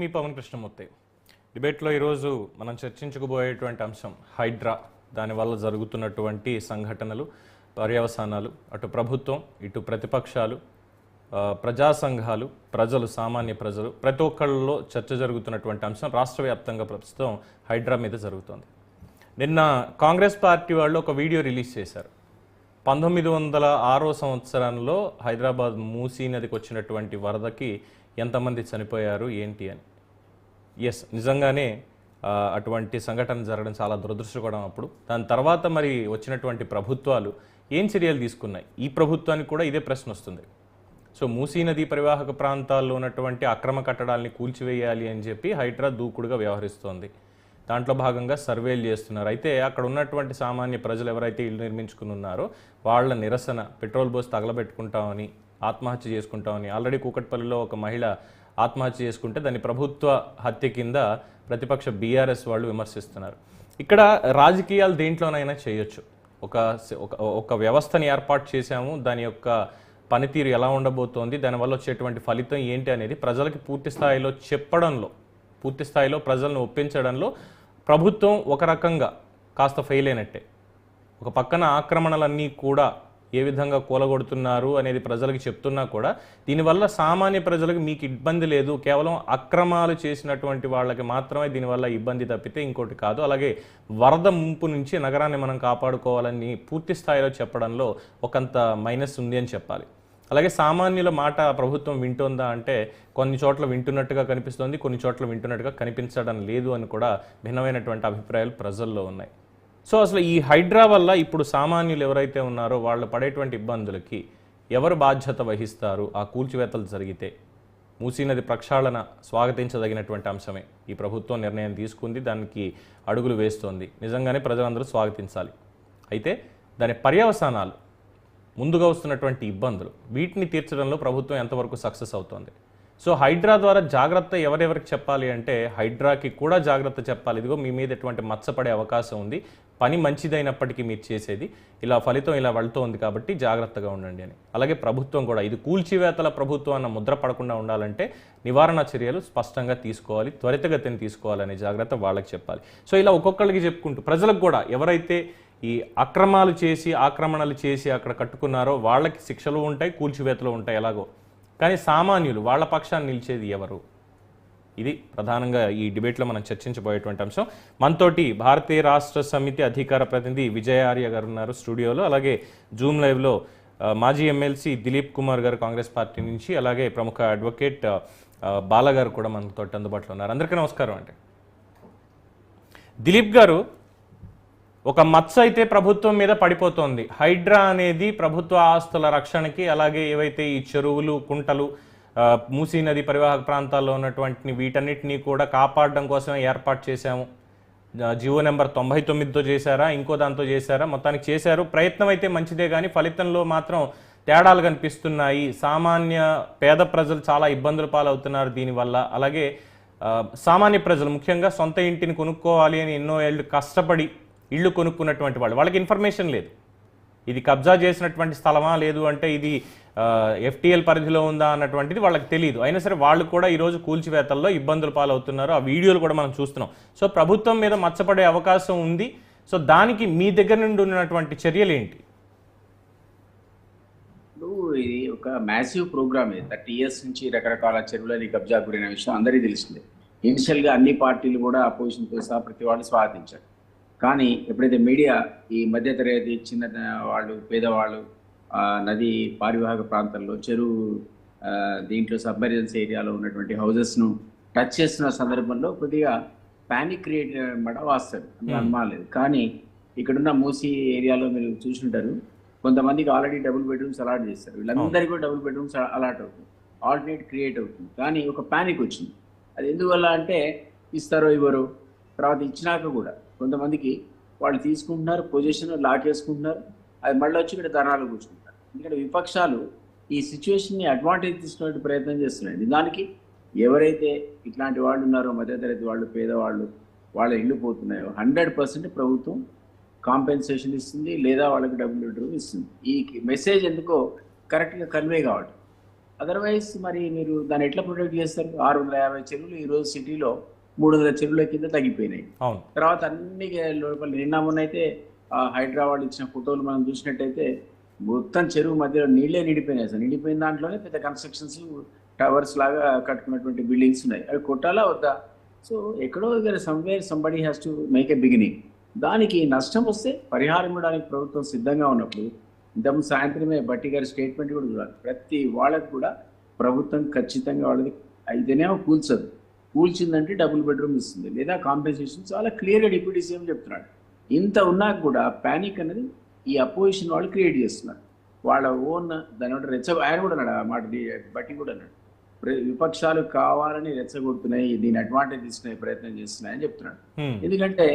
మీ పవన్ కృష్ణమూర్తి డిబేట్లో ఈరోజు మనం చర్చించుకోబోయేటువంటి అంశం హైడ్రా, దానివల్ల జరుగుతున్నటువంటి సంఘటనలు, పర్యవసానాలు, అటు ప్రభుత్వం, ఇటు ప్రతిపక్షాలు, ప్రజా సంఘాలు, ప్రజలు, సామాన్య ప్రజలు, ప్రతి ఒక్కళ్ళలో చర్చ జరుగుతున్నటువంటి అంశం రాష్ట్ర వ్యాప్తంగా ప్రస్తుతం హైడ్రా మీద జరుగుతోంది. నిన్న కాంగ్రెస్ పార్టీ వాళ్ళు ఒక వీడియో రిలీజ్ చేశారు. 1906 సంవత్సరంలో హైదరాబాద్ మూసీ నదికి వచ్చినటువంటి వరదకి ఎంతమంది చనిపోయారు ఏంటి అని. ఎస్, నిజంగానే అటువంటి సంఘటన జరగడం చాలా దురదృష్టకరం. అప్పుడు దాని తర్వాత మరి వచ్చినటువంటి ప్రభుత్వాలు ఏం చర్యలు తీసుకున్నాయి? ఈ ప్రభుత్వానికి కూడా ఇదే ప్రశ్న వస్తుంది. సో మూసీ నదీ పరివాహక ప్రాంతాల్లో ఉన్నటువంటి అక్రమ కట్టడాల్ని కూల్చివేయాలి అని చెప్పి హైడ్రా దూకుడుగా వ్యవహరిస్తోంది. దాంట్లో భాగంగా సర్వేలు చేస్తున్నారు. అయితే అక్కడ ఉన్నటువంటి సామాన్య ప్రజలు ఎవరైతే ఇల్లు నిర్మించుకుని ఉన్నారో వాళ్ళ నిరసన, పెట్రోల్ పోసి తగలబెట్టుకుంటామని, ఆత్మహత్య చేసుకుంటామని, ఆల్రెడీ కూకట్పల్లిలో ఒక మహిళ ఆత్మహత్య చేసుకుంటే దాన్ని ప్రభుత్వ హత్య కింద ప్రతిపక్ష బీఆర్ఎస్ వాళ్ళు విమర్శిస్తున్నారు. ఇక్కడ రాజకీయాలు దేంట్లోనైనా చేయొచ్చు. ఒక వ్యవస్థని ఏర్పాటు చేశాము, దాని యొక్క పనితీరు ఎలా ఉండబోతోంది, దానివల్ల వచ్చేటువంటి ఫలితం ఏంటి అనేది ప్రజలకి పూర్తి స్థాయిలో చెప్పడంలో, పూర్తి స్థాయిలో ప్రజలను ఒప్పించడంలో ప్రభుత్వం ఒక రకంగా కాస్త ఫెయిల్ అయినట్టే. ఒక పక్కన ఆక్రమణలన్నీ కూడా ఏ విధంగా కూలగొడుతున్నారు అనేది ప్రజలకు చెప్తున్నా కూడా దీనివల్ల సామాన్య ప్రజలకు మీకు ఇబ్బంది లేదు, కేవలం అక్రమాలు చేసినటువంటి వాళ్ళకి మాత్రమే దీనివల్ల ఇబ్బంది తప్పితే ఇంకోటి కాదు. అలాగే వరద ముంపు నుంచి నగరాన్ని మనం కాపాడుకోవాలని పూర్తి స్థాయిలో చెప్పడంలో ఒకంత మైనస్ ఉంది అని చెప్పాలి. అలాగే సామాన్యుల మాట ప్రభుత్వం వింటుందా అంటే కొన్ని చోట్ల వింటున్నట్టుగా కనిపిస్తోంది, కొన్ని చోట్ల వింటున్నట్టుగా కనిపించడం లేదు అని కూడా భిన్నమైనటువంటి అభిప్రాయాలు ప్రజల్లో ఉన్నాయి. సో అసలు ఈ హైడ్రా వల్ల ఇప్పుడు సామాన్యులు ఎవరైతే ఉన్నారో వాళ్ళు పడేటువంటి ఇబ్బందులకి ఎవరు బాధ్యత వహిస్తారు? ఆ కూల్చివేతలు జరిగితే మూసీ నది ప్రక్షాళన స్వాగతించదగినటువంటి అంశమే. ఈ ప్రభుత్వం నిర్ణయం తీసుకుంది, దానికి అడుగులు వేస్తోంది, నిజంగానే ప్రజలందరూ స్వాగతించాలి. అయితే దాని పర్యవసానాలు, ముందుగా వస్తున్నటువంటి ఇబ్బందులు, వీటిని తీర్చడంలో ప్రభుత్వం ఎంతవరకు సక్సెస్ అవుతోంది? సో హైడ్రా ద్వారా జాగ్రత్త ఎవరెవరికి చెప్పాలి అంటే హైడ్రాకి కూడా జాగ్రత్త చెప్పాలి. ఇదిగో మీ మీద ఎటువంటి మచ్చపడే అవకాశం ఉంది, పని మంచిదైనప్పటికీ మీరు చేసేది ఇలా ఫలితం ఇలా వెళ్తోంది కాబట్టి జాగ్రత్తగా ఉండండి అని. అలాగే ప్రభుత్వం కూడా ఇది కూల్చివేతల ప్రభుత్వం అన్న ముద్ర పడకుండా ఉండాలంటే నివారణ చర్యలు స్పష్టంగా తీసుకోవాలి, త్వరితగతిని తీసుకోవాలనే జాగ్రత్త వాళ్ళకి చెప్పాలి. సో ఇలా ఒక్కొక్కరికి చెప్పుకుంటూ ప్రజలకు కూడా ఎవరైతే ఈ అక్రమాలు చేసి, ఆక్రమణలు చేసి అక్కడ కట్టుకున్నారో వాళ్ళకి శిక్షలు ఉంటాయి, కూల్చివేతలు ఉంటాయి ఎలాగో. కానీ సామాన్యులు వాళ్ళ పక్షాన్ని నిలిచేది ఎవరు? ఇది ప్రధానంగా ఈ డిబేట్లో మనం చర్చించబోయేటువంటి అంశం. మనతోటి భారతీయ రాష్ట్ర సమితి అధికార ప్రతినిధి విజయ ఆర్య గారు ఉన్నారు స్టూడియోలో. అలాగే జూమ్ లైవ్లో మాజీ ఎమ్మెల్సీ దిలీప్ కుమార్ గారు కాంగ్రెస్ పార్టీ నుంచి, అలాగే ప్రముఖ అడ్వకేట్ బాల గారు కూడా మనతో అందుబాటులో ఉన్నారు. అందరికీ నమస్కారం అండి. దిలీప్ గారు, ఒక మచ్చ అయితే ప్రభుత్వం మీద పడిపోతోంది. హైడ్రా అనేది ప్రభుత్వ ఆస్తుల రక్షణకి, అలాగే ఏవైతే ఈ చెరువులు, కుంటలు, మూసీ నది పరివాహక ప్రాంతాల్లో ఉన్నటువంటి వీటన్నిటినీ కూడా కాపాడడం కోసమే ఏర్పాటు చేశాము. జివో నెంబర్ 99తో చేశారా, ఇంకో దాంతో చేశారా, మొత్తానికి చేశారు. ప్రయత్నం అయితే మంచిదే, కానీ ఫలితంలో మాత్రం తేడాలు కనిపిస్తున్నాయి. సామాన్య పేద ప్రజలు చాలా ఇబ్బందుల పాలవుతున్నారు దీనివల్ల. అలాగే సామాన్య ప్రజలు ముఖ్యంగా సొంత ఇంటిని కొనుక్కోవాలి అని ఎన్నో ఏళ్ళు కష్టపడి ఇళ్ళు కొనుక్కున్నటువంటి వాళ్ళకి ఇన్ఫర్మేషన్ లేదు. ఇది కబ్జా చేసినటువంటి స్థలమా, లేదు అంటే ఇది FTL పరిధిలో ఉందా అన్నటువంటిది వాళ్ళకి తెలియదు. అయినా సరే వాళ్ళు కూడా ఈరోజు కూల్చివేతల్లో ఇబ్బందులు పాలవుతున్నారు. ఆ వీడియోలు కూడా మనం చూస్తున్నాం. సో ప్రభుత్వం మీద మచ్చపడే అవకాశం ఉంది. సో దానికి మీ దగ్గర నుండి ఉన్నటువంటి చర్యలు ఏంటి? ఇది ఒక మ్యాసివ్ ప్రోగ్రామ్. 30 years నుంచి రకరకాల చెరువులని కబ్జా గురైన విషయం అందరికీ తెలిసిందే. ఇనిషియల్గా అన్ని పార్టీలు కూడా అపోజిషన్తో సహా ప్రతి వాళ్ళు స్వాగతించారు. కానీ ఎప్పుడైతే మీడియా ఈ మధ్యతరగతి, చిన్న వాళ్ళు, పేదవాళ్ళు, నది పారివాహక ప్రాంతాల్లో, చెరువు దీంట్లో సబ్మెర్జెన్స్ ఏరియాలో ఉన్నటువంటి హౌజెస్ను టచ్ చేస్తున్న సందర్భంలో కొద్దిగా ప్యానిక్ క్రియేట్ అన్నమాట వాస్తవం, అనుమానం లేదు. కానీ ఇక్కడున్న మూసీ ఏరియాలో మీరు చూసుంటారు, కొంతమందికి ఆల్రెడీ డబుల్ బెడ్రూమ్స్ అలాట్ చేస్తారు. వీళ్ళందరికీ కూడా డబుల్ బెడ్రూమ్స్ అలాట్ అవుతుంది, ఆల్టర్నేట్ క్రియేట్ అవుతుంది. కానీ ఒక ప్యానిక్ వచ్చింది. అది ఎందువల్ల అంటే ఇస్తారో ఇవ్వరో, తర్వాత ఇచ్చినాక కూడా కొంతమందికి వాళ్ళు తీసుకుంటున్నారు, పొజిషన్ లాక్ చేసుకుంటున్నారు, అది మళ్ళీ వచ్చి ఇక్కడ ధర్నాలు కూర్చుంటారు. ఎందుకంటే విపక్షాలు ఈ సిచ్యువేషన్ని అడ్వాంటేజ్ తీసుకునే ప్రయత్నం చేస్తున్నాయి. దానికి ఎవరైతే ఇట్లాంటి వాళ్ళు ఉన్నారో, మధ్యతరగతి వాళ్ళు, పేదవాళ్ళు, వాళ్ళ ఇల్లు పోతున్నాయో 100% ప్రభుత్వం కాంపెన్సేషన్ ఇస్తుంది, లేదా వాళ్ళకి డబుల్ బెడ్రూమ్ ఇస్తుంది. ఈ మెసేజ్ ఎందుకో కరెక్ట్గా కన్వే కావట్లేదు. అదర్వైజ్ మరి మీరు దాన్ని ఎట్లా ప్రొటెక్ట్ చేస్తారు? 650 చెరువులు ఈరోజు సిటీలో 300 చెరువుల కింద తగ్గిపోయినాయి. అవును. తర్వాత అన్ని లోపల నిన్న మొన్న అయితే హైదరాబాద్ ఇచ్చిన ఫోటోలు మనం చూసినట్టయితే మొత్తం చెరువు మధ్యలో నీళ్ళే నిండిపోయినాయి. అసలు నిండిపోయిన దాంట్లోనే పెద్ద కన్స్ట్రక్షన్స్ టవర్స్ లాగా కట్టుకున్నటువంటి బిల్డింగ్స్ ఉన్నాయి. అవి కొట్టాలా వద్దా? సో ఎక్కడో దగ్గర somewhere somebody has to make a beginning. దానికి నష్టం వస్తే పరిహారం ఇవ్వడానికి ప్రభుత్వం సిద్ధంగా ఉన్నప్పుడు ఇంతకుముందు సాయంత్రమే బట్టి గారి స్టేట్మెంట్ కూడా చూడాలి. ప్రతి వాళ్ళకు కూడా ప్రభుత్వం ఖచ్చితంగా వాళ్ళది అయితేనేమో కూల్చదు, కూల్చిందంటే డబుల్ బెడ్రూమ్ ఇస్తుంది లేదా కాంపెన్సేషన్ చాలా క్లియర్గా డిప్యూటీ సీఎం చెప్తున్నాడు. ఇంత ఉన్నా కూడా ప్యానిక్ అనేది ఈ అపోజిషన్ వాళ్ళు క్రియేట్ చేస్తున్నారు. వాళ్ళ ఓన్ దాని ఆయన కూడా అన్నాడు, ఆ మాట బట్టి కూడా అన్నాడు, విపక్షాలు కావాలని రెచ్చగొడుతున్నాయి, దీని అడ్వాంటేజ్ తీసుకునే ప్రయత్నం చేస్తున్నాయని చెప్తున్నాడు. ఎందుకంటే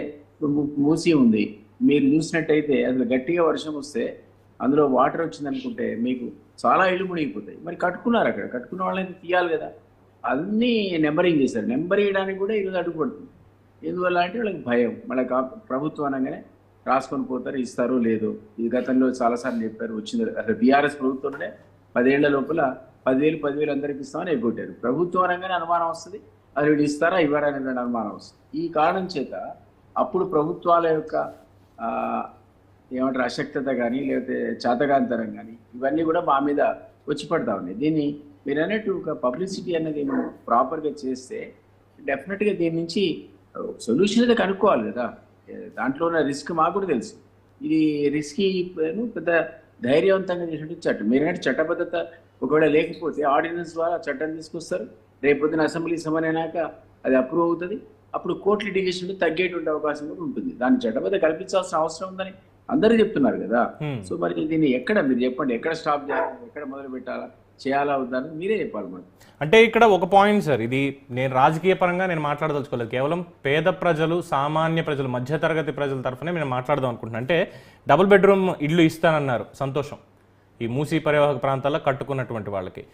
మూసి ఉంది, మీరు చూసినట్టయితే అసలు గట్టిగా వర్షం వస్తే అందులో వాటర్ వచ్చింది అనుకుంటే మీకు చాలా ఇళ్ళు మునిగిపోతాయి. మరి కట్టుకున్నారు, అక్కడ కట్టుకున్న వాళ్ళని తీయాలి కదా. అన్నీ నెంబరింగ్ చేశారు. నెంబర్ వేయడానికి కూడా ఈరోజు అడ్డుపడుతుంది. ఎందువల్ల అంటే వాళ్ళకి భయం. మళ్ళీ ప్రభుత్వం అనగానే రాసుకొని పోతారు, ఇస్తారో లేదో. ఇది గతంలో చాలాసార్లు చెప్పారు, వచ్చింది. అసలు బీఆర్ఎస్ ప్రభుత్వంలోనే 10 ఏళ్ల లోపల 10,000 అందరికి ఇస్తామని ఎగ్గొట్టారు. ప్రభుత్వం అనగానే అనుమానం వస్తుంది, అది వీళ్ళు ఇస్తారా ఇవ్వరా అనే అనుమానం వస్తుంది. ఈ కారణం చేత అప్పుడు ప్రభుత్వాల యొక్క ఏమంటారు అశక్తత కానీ లేకపోతే చేతగాంతరం కానీ ఇవన్నీ కూడా మా మీద వచ్చి పడతా ఉన్నాయి. దీన్ని మీరు అన్నట్టు ఒక పబ్లిసిటీ అనేది మనం ప్రాపర్గా చేస్తే డెఫినెట్గా దీని నుంచి సొల్యూషన్ అయితే కనుక్కోవాలి కదా. దాంట్లో ఉన్న రిస్క్ మాకు కూడా తెలుసు. ఇది రిస్కీ పెద్ద ధైర్యవంతంగా చేసినట్టు చట్టం. మీరంటే చట్టబద్ధత ఒకవేళ లేకపోతే ఆర్డినెన్స్ ద్వారా చట్టం తీసుకొస్తారు, రేపొద్దున అసెంబ్లీ సమనైనాక అది అప్రూవ్ అవుతుంది, అప్పుడు కోర్టు లిటిగేషన్ తగ్గేటువంటి అవకాశం కూడా ఉంటుంది. దాన్ని చట్టబద్ధ కల్పించాల్సిన అవసరం ఉందని అందరూ చెప్తున్నారు కదా. సో మరి దీన్ని ఎక్కడ మీరు చెప్పండి, ఎక్కడ స్టాప్ చేయాలి, ఎక్కడ మొదలు పెట్టాలా, చేయాలా వద్దని మీరే చెప్పాలి. మరి అంటే ఇక్కడ ఒక పాయింట్ సార్, ఇది నేను రాజకీయ పరంగా నేను మాట్లాడదలుచుకోలేదు, కేవలం పేద ప్రజలు, సామాన్య ప్రజలు, మధ్యతరగతి ప్రజల తరఫునే నేను మాట్లాడదాం అనుకుంటున్నాను. అంటే డబుల్ బెడ్రూమ్ ఇల్లు ఇస్తానన్నారు, సంతోషం, ఈ మూసీ పరివాహక ప్రాంతాల్లో కట్టుకున్నటువంటి వాళ్ళకి.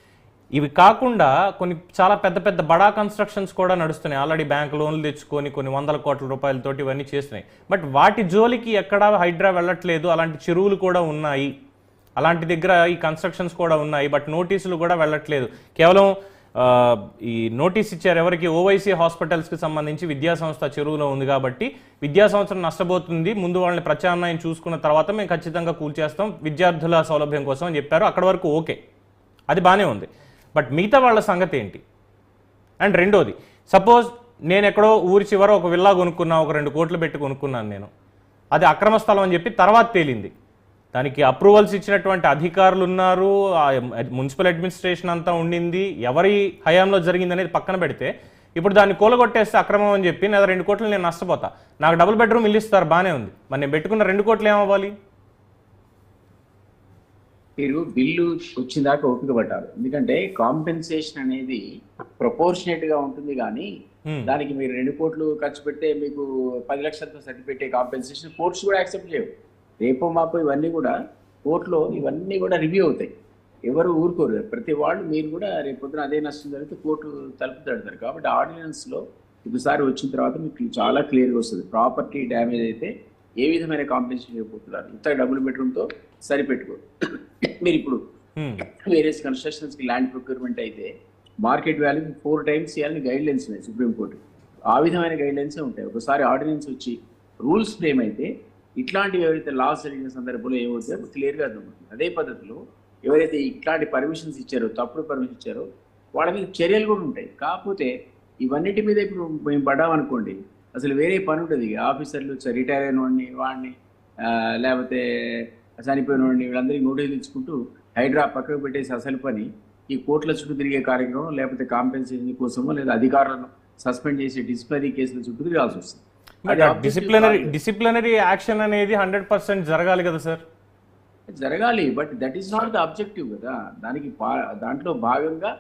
ఇవి కాకుండా కొన్ని చాలా పెద్ద పెద్ద బడా కన్స్ట్రక్షన్స్ కూడా నడుస్తున్నాయి. ఆల్రెడీ బ్యాంక్ లోన్లు తెచ్చుకొని కొన్ని 100 కోట్ల రూపాయలతోటి ఇవన్నీ చేస్తున్నాయి. బట్ వాటి జోలికి ఎక్కడా హైడ్రా వెళ్ళట్లేదు. అలాంటి చెరువులు కూడా ఉన్నాయి, అలాంటి దగ్గర ఈ కన్స్ట్రక్షన్స్ కూడా ఉన్నాయి, బట్ నోటీసులు కూడా వెళ్ళట్లేదు. కేవలం ఈ నోటీస్ ఇచ్చారు ఎవరికి? ఓవైసీ హాస్పిటల్స్కి సంబంధించి విద్యా సంస్థ చెరువులో ఉంది కాబట్టి విద్యా సంవత్సరం నష్టపోతుంది, ముందు వాళ్ళని ప్రత్యామ్నాయం చూసుకున్న తర్వాత మేము ఖచ్చితంగా కూల్చేస్తాం విద్యార్థుల సౌలభ్యం కోసం అని చెప్పారు. అక్కడ వరకు ఓకే, అది బాగానే ఉంది. బట్ మిగతా వాళ్ళ సంగతి ఏంటి? అండ్ రెండోది, సపోజ్ నేను ఎక్కడో ఊరి చివర ఒక విల్లా కొనుక్కున్నా, ఒక 2 కోట్లు పెట్టి కొనుక్కున్నాను నేను, అది అక్రమ స్థలం అని చెప్పి తర్వాత తేలింది. దానికి అప్రూవల్స్ ఇచ్చినటువంటి అధికారులు ఉన్నారు, మున్సిపల్ అడ్మినిస్ట్రేషన్ అంతా ఉండింది, ఎవరి హయాంలో జరిగింది అనేది పక్కన పెడితే ఇప్పుడు దాన్ని కూలగొట్టేస్తే అక్రమం అని చెప్పి లేదా 2 కోట్లు నేను నష్టపోతా. నాకు డబుల్ బెడ్రూమ్ ఇల్లు ఇస్తారు, బాగానే ఉంది, మరి నేను పెట్టుకున్న 2 కోట్లు ఏమవ్వాలి? మీరు బిల్లు వచ్చిన దాకా ఓపిక పట్టాలి. ఎందుకంటే కాంపెన్సేషన్ అనేది ప్రపోర్షనేట్ గా ఉంటుంది, కానీ దానికి మీరు 2 కోట్లు ఖర్చు పెడితే మీకు 10 లక్షలతో సరిపెట్టే కాంపెన్సేషన్ కోర్ట్స్ కూడా యాక్సెప్ట్ చేయవు. రేపో మాపో ఇవన్నీ కూడా కోర్టులో ఇవన్నీ కూడా రివ్యూ అవుతాయి. ఎవరు ఊరుకోరు, ప్రతి వాళ్ళు. మీరు కూడా రేపు పొద్దున అదే నష్టం జరిగితే కోర్టు తలుపు తడతారు. కాబట్టి ఆర్డినెన్స్లో ఒకసారి వచ్చిన తర్వాత మీకు చాలా క్లియర్గా వస్తుంది. ప్రాపర్టీ డ్యామేజ్ అయితే ఏ విధమైన కాంపెన్సేషన్ ఇవ్వబోతున్నారు, ఇంత డబుల్ బెడ్రూమ్తో సరిపెట్టుకోరు. మీరు ఇప్పుడు వేరియస్ కన్స్ట్రక్షన్స్కి ల్యాండ్ ప్రొక్యూర్మెంట్ అయితే మార్కెట్ వాల్యూ 4 times చేయాలని గైడ్ లైన్స్ ఉన్నాయి సుప్రీంకోర్టు. ఆ విధమైన గైడ్ లైన్సే ఉంటాయి. ఒకసారి ఆర్డినెన్స్ వచ్చి రూల్స్ ఫ్రేమ్ అయితే ఇట్లాంటివి ఎవరైతే లాస్ జరిగిన సందర్భంలో ఏమవుతాయో క్లియర్గా అర్థమవుతుంది. అదే పద్ధతిలో ఎవరైతే ఇట్లాంటి పర్మిషన్స్ ఇచ్చారో, తప్పుడు పర్మిషన్ ఇచ్చారో, వాళ్ళ మీద చర్యలు కూడా ఉంటాయి. కాకపోతే ఇవన్నిటి మీద ఇప్పుడు మేము పడ్డామనుకోండి, అసలు వేరే పని ఉంటుంది. ఆఫీసర్లు రిటైర్ అయిన వాడిని లేకపోతే చనిపోయిన వాడిని వీళ్ళందరికీ నోటీసులు ఇచ్చుకుంటూ హైడ్రా పక్కకు పెట్టేసి అసలు పని ఈ కోర్టుల చుట్టూ తిరిగే కార్యక్రమం, లేకపోతే కాంపెన్సేషన్ కోసమో లేదా అధికారులను సస్పెండ్ చేసే డిసిప్లినరీ కేసుల చుట్టూ తిరగాల్సి వస్తుంది. డిసిప్లినరీ యాక్షన్ అనేది 100% జరగాలి కదా సార్? జరగాలి, but that is not the objective కదా. దాంట్లో భాగంగా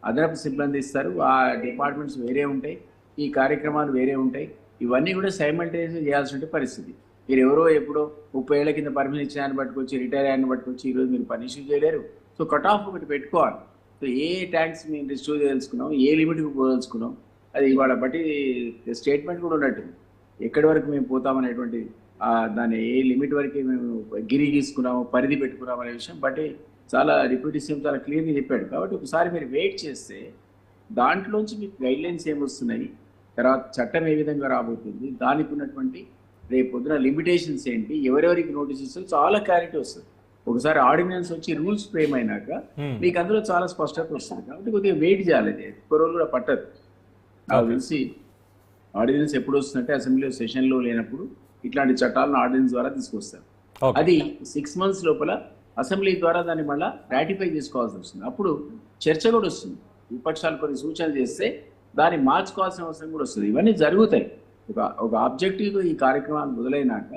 అదనపు సిబ్బంది ఇస్తారు, ఆ డిపార్ట్మెంట్స్ వేరే ఉంటాయి, ఈ కార్యక్రమాలు వేరే ఉంటాయి. ఇవన్నీ కూడా సైమల్టేనియస్గా చేయాల్సిన పరిస్థితి. మీరు ఎవరో ఎప్పుడో 30 ఏళ్ల కింద పర్మిషన్ ఇచ్చిన పట్టుకొచ్చి, రిటైర్ అయిన పట్టుకొచ్చి ఈరోజు మీరు పని ఇష్యూ చేయలేరు. సో కట్ ఆఫ్ ఒకటి పెట్టుకోవాలి. సో ఏ ట్యాక్స్ మేము రిస్టోర్ చేయదలుచుకున్నాం, ఏ లిమిట్కి పోదలుచుకున్నాం, అది ఇవాళ బట్టి స్టేట్మెంట్ కూడా ఉన్నట్టుంది. ఎక్కడి వరకు మేము పోతామనేటువంటి దాన్ని ఏ లిమిట్ వరకు మేము గిరి తీసుకున్నాము, పరిధి పెట్టుకున్నాం అనే విషయం బట్టి చాలా డిప్యూటీ సీఎం చాలా క్లియర్గా చెప్పాడు. కాబట్టి ఒకసారి మీరు వెయిట్ చేస్తే దాంట్లోంచి మీకు గైడ్ లైన్స్ ఏమొస్తున్నాయి, తర్వాత చట్టం ఏ విధంగా రాబోతుంది, దానికి ఉన్నటువంటి రేపు పొద్దున లిమిటేషన్స్ ఏంటి, ఎవరెవరికి నోటీస్ ఇస్తారు, చాలా క్లారిటీ వస్తుంది. ఒకసారి ఆర్డినెన్స్ వచ్చి రూల్స్ ఫ్రేమ్ అయినాక మీకు అందులో చాలా స్పష్టత వస్తుంది. కాబట్టి కొద్దిగా వెయిట్ చేయాలి. ఎక్కువ రోజులు కూడా పట్టదు. నాకు తెలిసి ఆర్డినెన్స్ ఎప్పుడు వస్తుందంటే అసెంబ్లీ సెషన్లో లేనప్పుడు ఇట్లాంటి చట్టాలను ఆర్డినెన్స్ ద్వారా తీసుకొస్తారు. అది 6 months లోపల అసెంబ్లీ ద్వారా దాన్ని మళ్ళీ రాటిఫై చేసుకోవాల్సి వస్తుంది. అప్పుడు చర్చ కూడా వస్తుంది. విపక్షాలు కొన్ని సూచనలు చేస్తే దాన్ని మార్చుకోవాల్సిన అవసరం కూడా వస్తుంది. ఇవన్నీ జరుగుతాయి. ఒక ఆబ్జెక్టివ్ ఈ కార్యక్రమాలు మొదలైనాక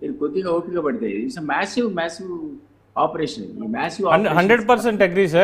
ఇది కొద్దిగా ఓపిక పడతాయి. It's massive operation. ఈ మ్యాసివ్ 100% అగ్రీ సార్.